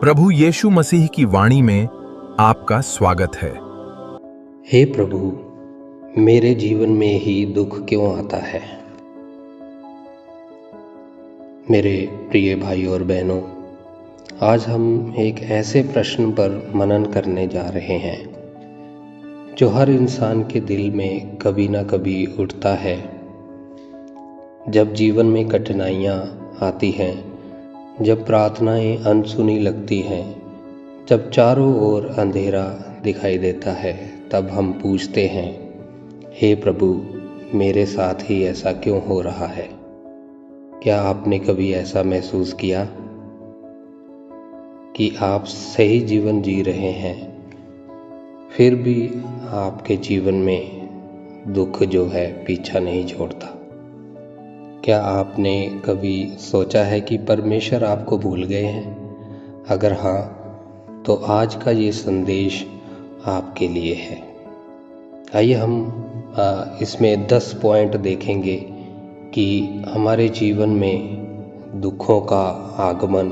प्रभु यीशु मसीह की वाणी में आपका स्वागत है। हे प्रभु, मेरे जीवन में ही दुख क्यों आता है? मेरे प्रिय भाई और बहनों, आज हम एक ऐसे प्रश्न पर मनन करने जा रहे हैं जो हर इंसान के दिल में कभी ना कभी उठता है। जब जीवन में कठिनाइयाँ आती हैं, जब प्रार्थनाएं अनसुनी लगती हैं, जब चारों ओर अंधेरा दिखाई देता है, तब हम पूछते हैं, हे प्रभु, मेरे साथ ही ऐसा क्यों हो रहा है? क्या आपने कभी ऐसा महसूस किया कि आप सही जीवन जी रहे हैं, फिर भी आपके जीवन में दुख जो है पीछा नहीं छोड़ता? क्या आपने कभी सोचा है कि परमेश्वर आपको भूल गए हैं? अगर हाँ, तो आज का ये संदेश आपके लिए है। आइए हम इसमें 10 पॉइंट देखेंगे कि हमारे जीवन में दुखों का आगमन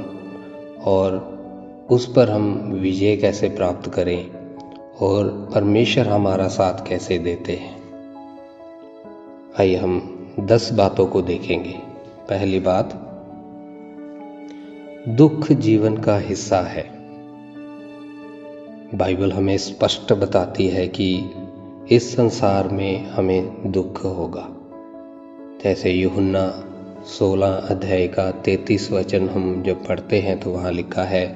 और उस पर हम विजय कैसे प्राप्त करें और परमेश्वर हमारा साथ कैसे देते हैं। आइए हम 10 बातों को देखेंगे। पहली बात, दुख जीवन का हिस्सा है। बाइबल हमें स्पष्ट बताती है कि इस संसार में हमें दुख होगा। जैसे यूहन्ना 16 अध्याय का 33 वचन हम जब पढ़ते हैं तो वहाँ लिखा है,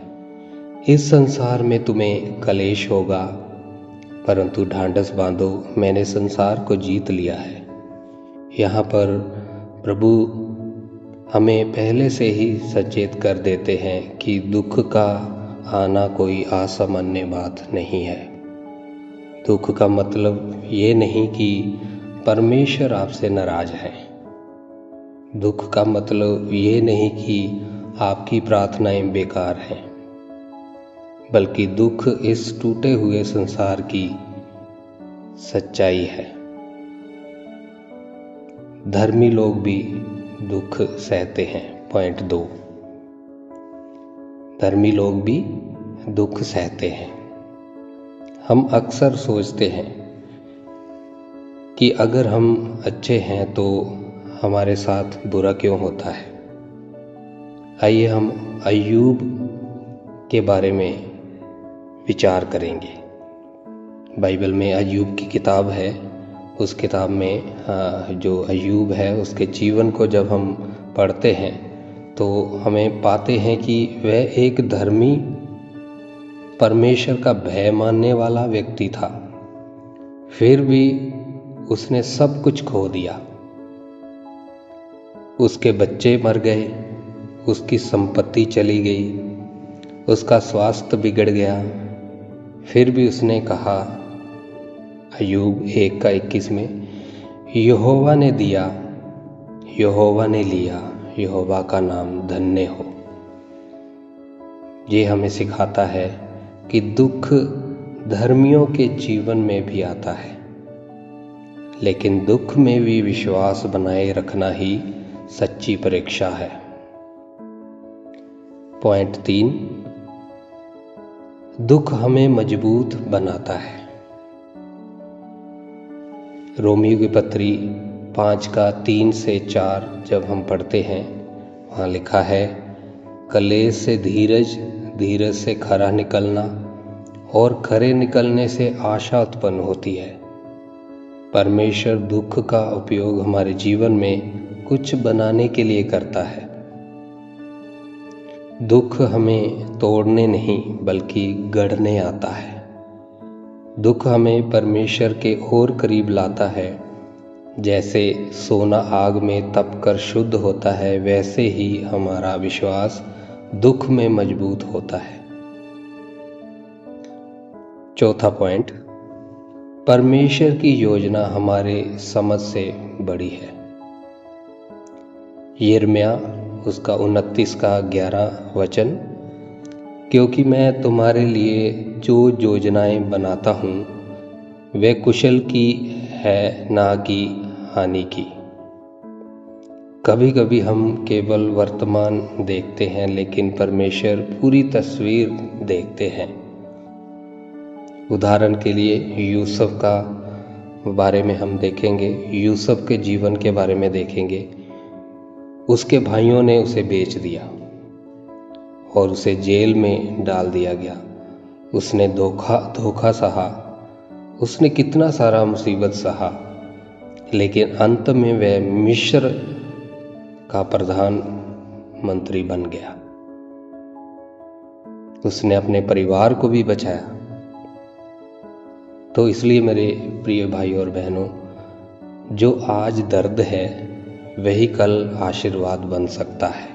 इस संसार में तुम्हें कलेश होगा, परंतु ढांढस बांधो, मैंने संसार को जीत लिया है। यहाँ पर प्रभु हमें पहले से ही सचेत कर देते हैं कि दुख का आना कोई असामान्य बात नहीं है। दुख का मतलब ये नहीं कि परमेश्वर आपसे नाराज है। दुख का मतलब ये नहीं कि आपकी प्रार्थनाएं बेकार हैं, बल्कि दुख इस टूटे हुए संसार की सच्चाई है। धर्मी लोग भी दुख सहते हैं। पॉइंट 2, धर्मी लोग भी दुख सहते हैं। हम अक्सर सोचते हैं कि अगर हम अच्छे हैं तो हमारे साथ बुरा क्यों होता है। आइए हम अय्यूब के बारे में विचार करेंगे। बाइबल में अय्यूब की किताब है। उस किताब में जो अय्यूब है उसके जीवन को जब हम पढ़ते हैं तो हमें पाते हैं कि वह एक धर्मी, परमेश्वर का भय मानने वाला व्यक्ति था। फिर भी उसने सब कुछ खो दिया। उसके बच्चे मर गए, उसकी संपत्ति चली गई, उसका स्वास्थ्य बिगड़ गया। फिर भी उसने कहा, अय्यूब 1 का 21 में, यहोवा ने दिया, यहोवा ने लिया, यहोवा का नाम धन्य हो। ये हमें सिखाता है कि दुख धर्मियों के जीवन में भी आता है, लेकिन दुख में भी विश्वास बनाए रखना ही सच्ची परीक्षा है। पॉइंट 3, दुख हमें मजबूत बनाता है। रोमियो की पत्री 5 का 3 से 4 जब हम पढ़ते हैं, वहाँ लिखा है, कलेश से धीरज, धीरज से खरा निकलना, और खरे निकलने से आशा उत्पन्न होती है। परमेश्वर दुख का उपयोग हमारे जीवन में कुछ बनाने के लिए करता है। दुख हमें तोड़ने नहीं बल्कि गढ़ने आता है। दुख हमें परमेश्वर के और करीब लाता है। जैसे सोना आग में तपकर शुद्ध होता है, वैसे ही हमारा विश्वास दुख में मजबूत होता है। चौथा पॉइंट, परमेश्वर की योजना हमारे समझ से बड़ी है। यिर्मयाह उसका 29 का 11 वचन, क्योंकि मैं तुम्हारे लिए जो योजनाएं बनाता हूँ वे कुशल की है, ना कि हानि की। कभी कभी हम केवल वर्तमान देखते हैं, लेकिन परमेश्वर पूरी तस्वीर देखते हैं। उदाहरण के लिए यूसुफ का बारे में हम देखेंगे। यूसुफ के जीवन के बारे में देखेंगे। उसके भाइयों ने उसे बेच दिया और उसे जेल में डाल दिया गया। उसने धोखा सहा, उसने कितना सारा मुसीबत सहा, लेकिन अंत में वह मिस्र का प्रधान मंत्री बन गया। उसने अपने परिवार को भी बचाया। तो इसलिए मेरे प्रिय भाई और बहनों, जो आज दर्द है वही कल आशीर्वाद बन सकता है।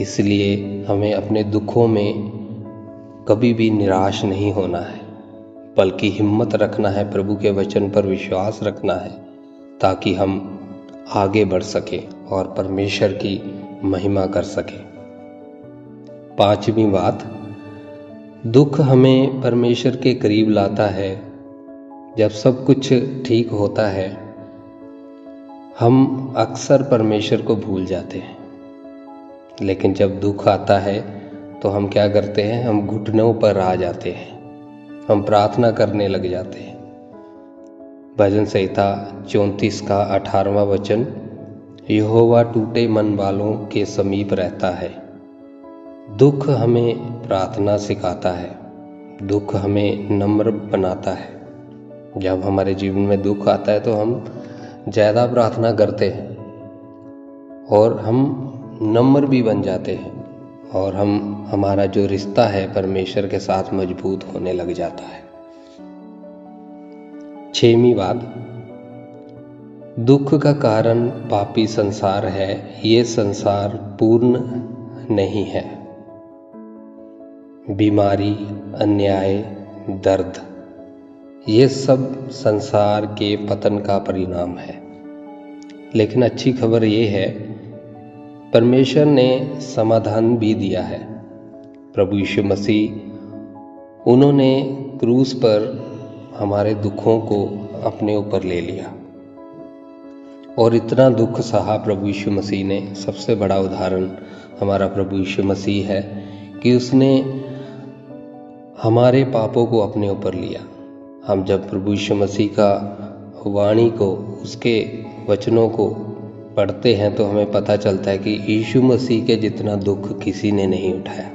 इसलिए हमें अपने दुखों में कभी भी निराश नहीं होना है, बल्कि हिम्मत रखना है, प्रभु के वचन पर विश्वास रखना है, ताकि हम आगे बढ़ सके और परमेश्वर की महिमा कर सके। पांचवी बात, दुख हमें परमेश्वर के करीब लाता है। जब सब कुछ ठीक होता है, हम अक्सर परमेश्वर को भूल जाते हैं, लेकिन जब दुख आता है तो हम क्या करते हैं? हम घुटनों पर आ जाते हैं, हम प्रार्थना करने लग जाते हैं। भजन संहिता 34 का 18वां वचन, यहोवा टूटे मन वालों के समीप रहता है। दुख हमें प्रार्थना सिखाता है, दुख हमें नम्र बनाता है। जब हमारे जीवन में दुख आता है तो हम ज़्यादा प्रार्थना करते हैं और हम नम्र भी बन जाते हैं, और हमारा जो रिश्ता है परमेश्वर के साथ मजबूत होने लग जाता है। छठवीं बात, दुख का कारण पापी संसार है। ये संसार पूर्ण नहीं है। बीमारी, अन्याय, दर्द, ये सब संसार के पतन का परिणाम है। लेकिन अच्छी खबर ये है, परमेश्वर ने समाधान भी दिया है। प्रभु यीशु मसीह, उन्होंने क्रूस पर हमारे दुखों को अपने ऊपर ले लिया और इतना दुख सहा प्रभु यीशु मसीह ने। सबसे बड़ा उदाहरण हमारा प्रभु यीशु मसीह है कि उसने हमारे पापों को अपने ऊपर लिया। हम जब प्रभु यीशु मसीह का वाणी को, उसके वचनों को पढ़ते हैं तो हमें पता चलता है कि यीशु मसीह के जितना दुख किसी ने नहीं उठाया,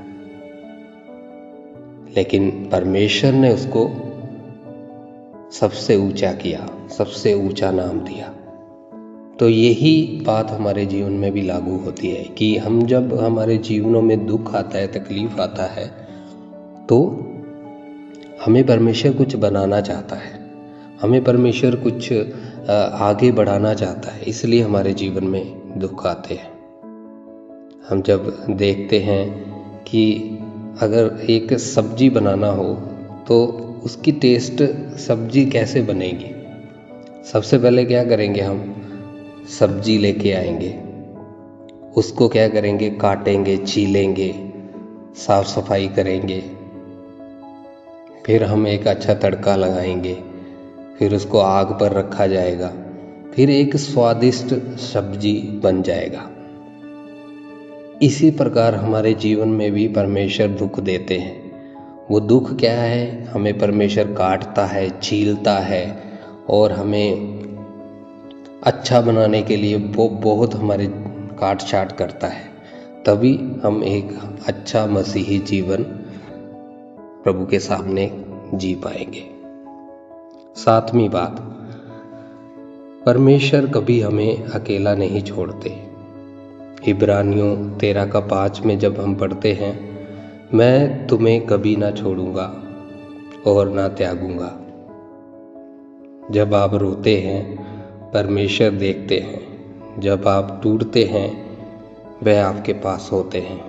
लेकिन परमेश्वर ने उसको सबसे ऊंचा किया, सबसे ऊंचा नाम दिया। तो यही बात हमारे जीवन में भी लागू होती है कि हम जब हमारे जीवनों में दुख आता है, तकलीफ आता है, तो हमें परमेश्वर कुछ बनाना चाहता है, हमें परमेश्वर कुछ आगे बढ़ाना चाहता है, इसलिए हमारे जीवन में दुख आते हैं। हम जब देखते हैं कि अगर एक सब्जी बनाना हो तो उसकी टेस्ट सब्जी कैसे बनेगी? सबसे पहले क्या करेंगे? हम सब्जी लेके आएंगे, उसको क्या करेंगे? काटेंगे, छीलेंगे, साफ सफाई करेंगे, फिर हम एक अच्छा तड़का लगाएंगे, फिर उसको आग पर रखा जाएगा, फिर एक स्वादिष्ट सब्जी बन जाएगा। इसी प्रकार हमारे जीवन में भी परमेश्वर दुख देते हैं। वो दुख क्या है? हमें परमेश्वर काटता है, छीलता है और हमें अच्छा बनाने के लिए वो बहुत हमारे काट छाट करता है। तभी हम एक अच्छा मसीही जीवन प्रभु के सामने जी पाएंगे। सातवीं बात, परमेश्वर कभी हमें अकेला नहीं छोड़ते। इब्रानियों 13:5 में जब हम पढ़ते हैं, मैं तुम्हें कभी ना छोड़ूंगा और ना त्यागूंगा। जब आप रोते हैं, परमेश्वर देखते हैं। जब आप टूटते हैं, वह आपके पास होते हैं।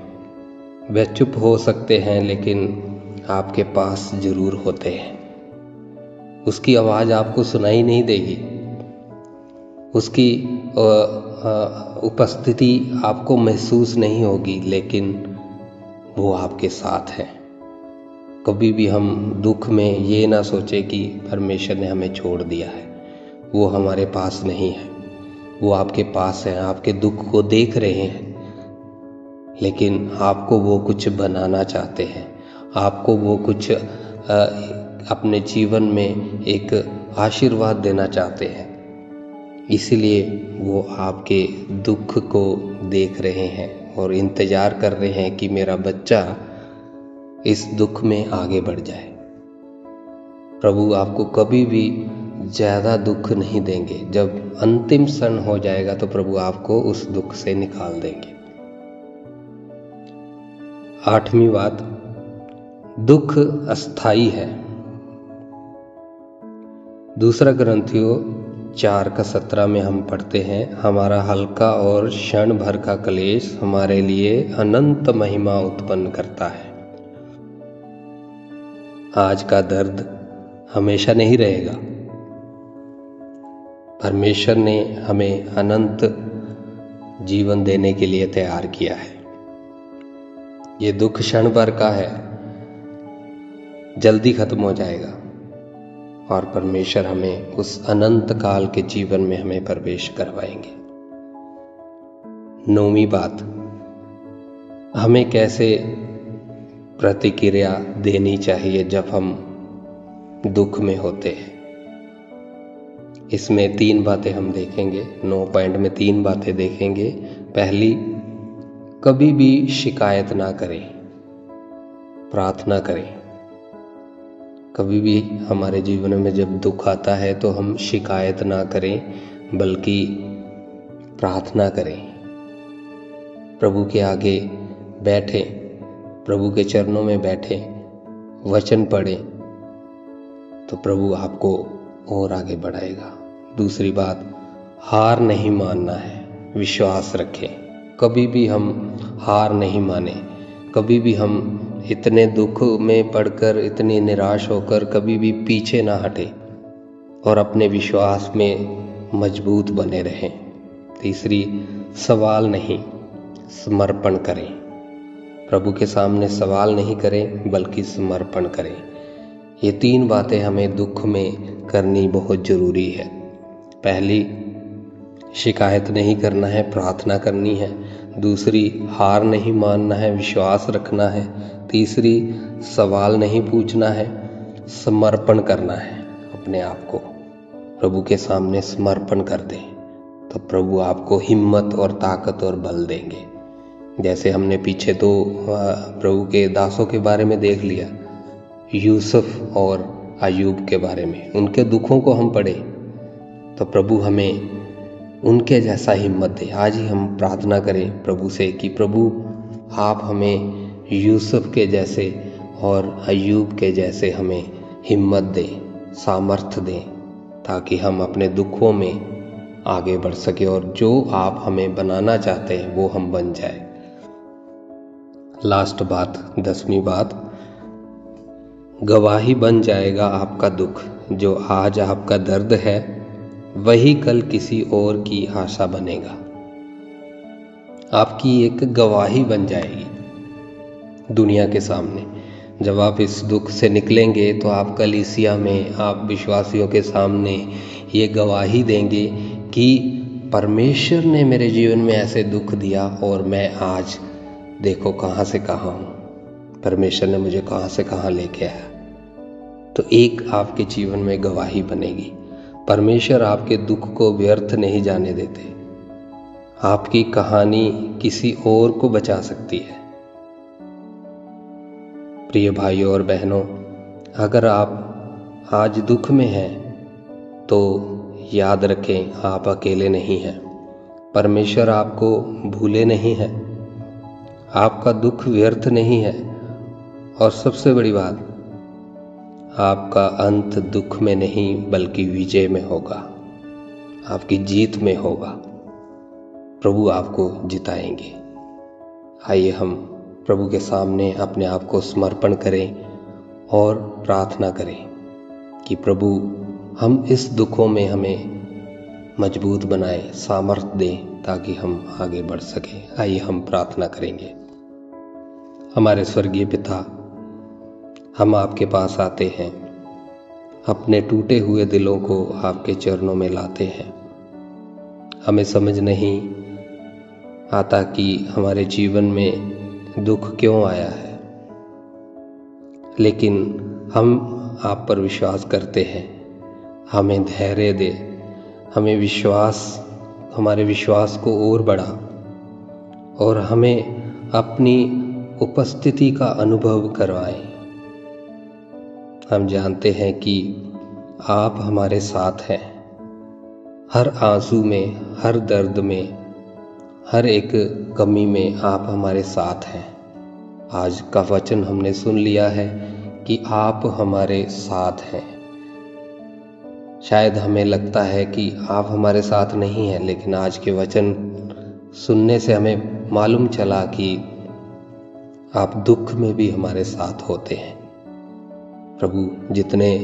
वह चुप हो सकते हैं, लेकिन आपके पास जरूर होते हैं। उसकी आवाज़ आपको सुनाई नहीं देगी, उसकी उपस्थिति आपको महसूस नहीं होगी, लेकिन वो आपके साथ है। कभी भी हम दुख में ये ना सोचे कि परमेश्वर ने हमें छोड़ दिया है। वो हमारे पास नहीं है। वो आपके पास हैं, आपके दुख को देख रहे हैं, लेकिन आपको वो कुछ बनाना चाहते हैं, आपको वो कुछ अपने जीवन में एक आशीर्वाद देना चाहते हैं। इसीलिए वो आपके दुख को देख रहे हैं और इंतज़ार कर रहे हैं कि मेरा बच्चा इस दुख में आगे बढ़ जाए। प्रभु आपको कभी भी ज़्यादा दुख नहीं देंगे। जब अंतिम क्षण हो जाएगा तो प्रभु आपको उस दुख से निकाल देंगे। 8वीं बात, दुख अस्थाई है। दूसरा ग्रंथियों 4:17 में हम पढ़ते हैं, हमारा हल्का और क्षण भर का क्लेश हमारे लिए अनंत महिमा उत्पन्न करता है। आज का दर्द हमेशा नहीं रहेगा। परमेश्वर ने हमें अनंत जीवन देने के लिए तैयार किया है। ये दुख क्षण भर का है, जल्दी खत्म हो जाएगा और परमेश्वर हमें उस अनंत काल के जीवन में हमें प्रवेश करवाएंगे। 9वीं बात, हमें कैसे प्रतिक्रिया देनी चाहिए जब हम दुख में होते हैं। इसमें 3 बातें हम देखेंगे। 9 पॉइंट में 3 बातें देखेंगे। पहली, कभी भी शिकायत ना करें, प्रार्थना करें। कभी भी हमारे जीवन में जब दुख आता है तो हम शिकायत ना करें बल्कि प्रार्थना करें। प्रभु के आगे बैठें, प्रभु के चरणों में बैठें, वचन पढ़ें तो प्रभु आपको और आगे बढ़ाएगा। दूसरी बात, हार नहीं मानना है, विश्वास रखें। कभी भी हम हार नहीं माने, कभी भी हम इतने दुख में पड़कर, इतनी निराश होकर कभी भी पीछे ना हटे और अपने विश्वास में मजबूत बने रहें। तीसरी, सवाल नहीं, समर्पण करें। प्रभु के सामने सवाल नहीं करें बल्कि समर्पण करें। ये 3 बातें हमें दुख में करनी बहुत ज़रूरी है। पहली, शिकायत नहीं करना है, प्रार्थना करनी है। दूसरी, हार नहीं मानना है, विश्वास रखना है। तीसरी, सवाल नहीं पूछना है, समर्पण करना है। अपने आप को प्रभु के सामने समर्पण कर दें तो प्रभु आपको हिम्मत और ताकत और बल देंगे। जैसे हमने पीछे 2 प्रभु के दासों के बारे में देख लिया, यूसुफ और अय्यूब के बारे में। उनके दुखों को हम पढ़े तो प्रभु हमें उनके जैसा हिम्मत दे। आज ही हम प्रार्थना करें प्रभु से कि प्रभु आप हमें यूसुफ के जैसे और अय्यूब के जैसे हमें हिम्मत दें, सामर्थ्य दें, ताकि हम अपने दुखों में आगे बढ़ सके और जो आप हमें बनाना चाहते हैं वो हम बन जाए। लास्ट बात, 10वीं बात, गवाही बन जाएगा आपका दुख। जो आज आपका दर्द है वही कल किसी और की आशा बनेगा। आपकी एक गवाही बन जाएगी दुनिया के सामने। जब आप इस दुख से निकलेंगे तो आप कलीसिया में, आप विश्वासियों के सामने ये गवाही देंगे कि परमेश्वर ने मेरे जीवन में ऐसे दुख दिया और मैं आज देखो कहाँ से कहाँ हूँ। परमेश्वर ने मुझे कहाँ से कहाँ लेके आया। तो एक आपके जीवन में गवाही बनेगी। परमेश्वर आपके दुख को व्यर्थ नहीं जाने देते। आपकी कहानी किसी और को बचा सकती है। प्रिय भाइयों और बहनों, अगर आप आज दुख में हैं तो याद रखें आप अकेले नहीं हैं। परमेश्वर आपको भूले नहीं है, आपका दुख व्यर्थ नहीं है। और सबसे बड़ी बात, आपका अंत दुख में नहीं बल्कि विजय में होगा, आपकी जीत में होगा। प्रभु आपको जिताएंगे। आइए हम प्रभु के सामने अपने आप को समर्पण करें और प्रार्थना करें कि प्रभु हम इस दुखों में हमें मजबूत बनाए, सामर्थ्य दें ताकि हम आगे बढ़ सकें। आइए हम प्रार्थना करेंगे। हमारे स्वर्गीय पिता, हम आपके पास आते हैं, अपने टूटे हुए दिलों को आपके चरणों में लाते हैं। हमें समझ नहीं आता कि हमारे जीवन में दुख क्यों आया है, लेकिन हम आप पर विश्वास करते हैं। हमें धैर्य दे, हमें हमारे विश्वास को और बढ़ा और हमें अपनी उपस्थिति का अनुभव करवाएं। हम जानते हैं कि आप हमारे साथ हैं, हर आंसू में, हर दर्द में, हर एक कमी में आप हमारे साथ हैं। आज का वचन हमने सुन लिया है कि आप हमारे साथ हैं। शायद हमें लगता है कि आप हमारे साथ नहीं हैं, लेकिन आज के वचन सुनने से हमें मालूम चला कि आप दुख में भी हमारे साथ होते हैं। प्रभु, जितने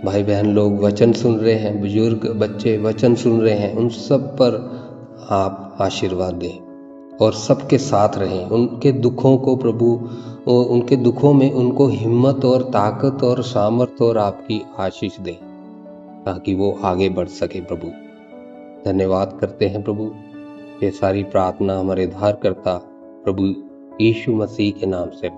भाई बहन लोग वचन सुन रहे हैं, बुजुर्ग बच्चे वचन सुन रहे हैं, उन सब पर आप आशीर्वाद दें और सबके साथ रहें। उनके दुखों को प्रभु, उनके दुखों में उनको हिम्मत और ताकत और सामर्थ और आपकी आशीष दें, ताकि वो आगे बढ़ सके। प्रभु, धन्यवाद करते हैं प्रभु। ये सारी प्रार्थना हमारे उद्धारकर्ता प्रभु यीशु मसीह के नाम से